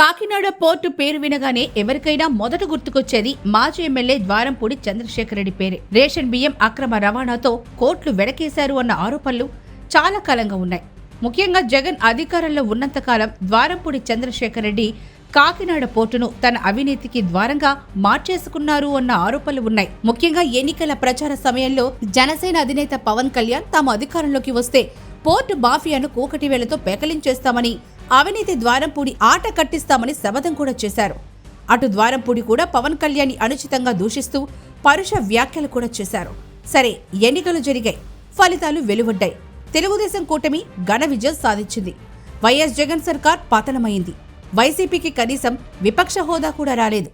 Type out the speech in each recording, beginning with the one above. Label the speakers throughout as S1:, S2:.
S1: Kakinada port పేరు వినగానే ఎవరికైనా మొదట గుర్తుకొచ్చేది మాజీ ఎమ్మెల్యే ద్వారంపూడి చంద్రశేఖర్ రెడ్డి పేరే. రేషన్ బియ్యం అక్రమ రవాణాతో కోట్లు వెడకేశారు అన్న ఆరోపణలు చాలా కాలంగా ఉన్నాయి. ముఖ్యంగా జగన్ అధికారంలో ఉన్నంతకాలం ద్వారంపూడి చంద్రశేఖర్ రెడ్డి కాకినాడ పోర్టును తన అవినీతికి ద్వారంగా మార్చేసుకున్నారు అన్న ఆరోపణలు ఉన్నాయి. ముఖ్యంగా ఎన్నికల ప్రచార సమయంలో జనసేన అధినేత పవన్ కళ్యాణ్ తాము అధికారంలోకి వస్తే పోర్టు మాఫియాను కూకటి వేలతో పెకలించేస్తామని, అవినీతి ద్వారంపూడి ఆట కట్టిస్తామని శపథం కూడా చేశారు. అటు ద్వారంపూడి కూడా పవన్ కళ్యాణ్ అనుచితంగా దూషిస్తూ పరుష వ్యాఖ్యలు కూడా చేశారు. సరే, ఎన్నికలు జరిగాయి, ఫలితాలు వెలువడ్డాయి. తెలుగుదేశం కూటమి ఘన విజయం సాధించింది. వైఎస్ జగన్ సర్కార్ పతనమైంది. వైసీపీకి కనీసం విపక్ష హోదా కూడా రాలేదు.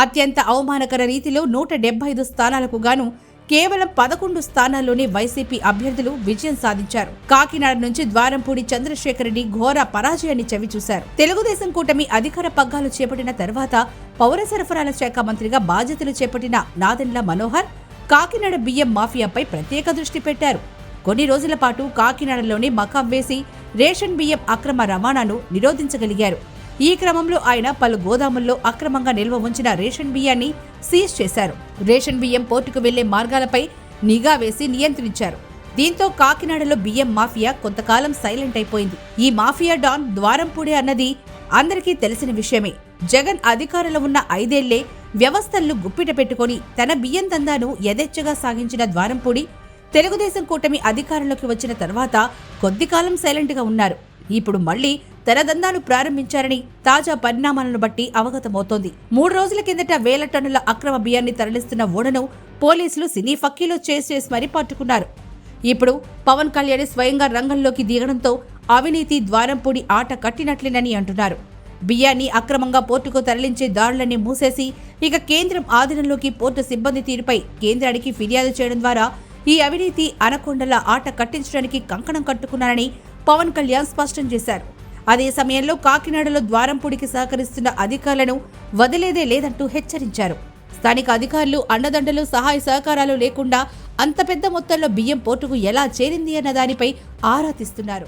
S1: అత్యంత అవమానకర రీతిలో 175 స్థానాలకు గాను కేవలం 11 స్థానాల్లోనే వైసీపీ అభ్యర్థులు విజయం సాధించారు. కాకినాడ నుంచి ద్వారంపూడి చంద్రశేఖర్ రెడ్డి ఘోర పరాజయాన్ని చవిచూశారు. తెలుగుదేశం కూటమి అధికార పగ్గాలు చేపట్టిన తర్వాత పౌర సరఫరాల శాఖ మంత్రిగా బాధ్యతలు చేపట్టిన నాదెండ్ల మనోహర్ కాకినాడ బియ్యం మాఫియాపై ప్రత్యేక దృష్టి పెట్టారు. కొన్ని రోజుల పాటు కాకినాడలోనే మకాం వేసి రేషన్ బియ్యం అక్రమ రవాణాను నిరోధించగలిగారు. ఈ క్రమంలో ఆయన పలు గోదాముల్లో అక్రమంగా నిల్వ ఉంచిన రేషన్ బియ్యాన్ని సీజ్ చేశారు. రేషన్ బియ్యం పోర్టుకు వెళ్లే మార్గాలపై నిఘా వేసి నియంత్రించారు. దీంతో కాకినాడలో బియ్యం మాఫియా కొంతకాలం సైలెంట్ అయిపోయింది. ఈ మాఫియా డాన్ ద్వారంపూడి అన్నది అందరికీ తెలిసిన విషయమే. జగన్ అధికారంలో ఉన్న 5 ఏళ్లే వ్యవస్థలను గుప్పిట పెట్టుకుని తన బియ్యం దందాను యథేచ్ఛగా సాగించిన ద్వారంపూడి తెలుగుదేశం కూటమి అధికారంలోకి వచ్చిన తర్వాత కొద్ది కాలం సైలెంట్ గా ఉన్నారు. ఇప్పుడు మళ్లీ తన దందాను ప్రారంభించారని తాజా పరిణామాలను బట్టి అవగతమవుతోంది. 3 రోజుల కిందట 1000 టన్నుల అక్రమ బియ్యాన్ని తరలిస్తున్న ఓడను పోలీసులు సినీ ఫక్కీలో చేసి మరీ పట్టుకున్నారు. ఇప్పుడు పవన్ కళ్యాణ్ స్వయంగా రంగంలోకి దిగడంతో అవినీతి ద్వారంపూడి ఆట కట్టినట్లేనని అంటున్నారు. బియ్యాన్ని అక్రమంగా పోర్టుకు తరలించే దారులన్నీ మూసేసి ఇక కేంద్రం ఆధీనంలోకి పోర్టు సిబ్బంది తీరుపై కేంద్రానికి ఫిర్యాదు చేయడం ద్వారా ఈ అవినీతి అనకొండల ఆట కట్టించడానికి కంకణం కట్టుకున్నారని పవన్ కళ్యాణ్ స్పష్టం చేశారు. అదే సమయంలో కాకినాడలో ద్వారంపూడికి సహకరిస్తున్న అధికారులను వదిలేదే లేదంటూ హెచ్చరించారు. స్థానిక అధికారులు అండదండలు సహాయ సహకారాలు లేకుండా అంత పెద్ద మొత్తంలో బియ్యం పోర్టుకు ఎలా చేరింది అన్న దానిపై ఆరా తీస్తున్నారు.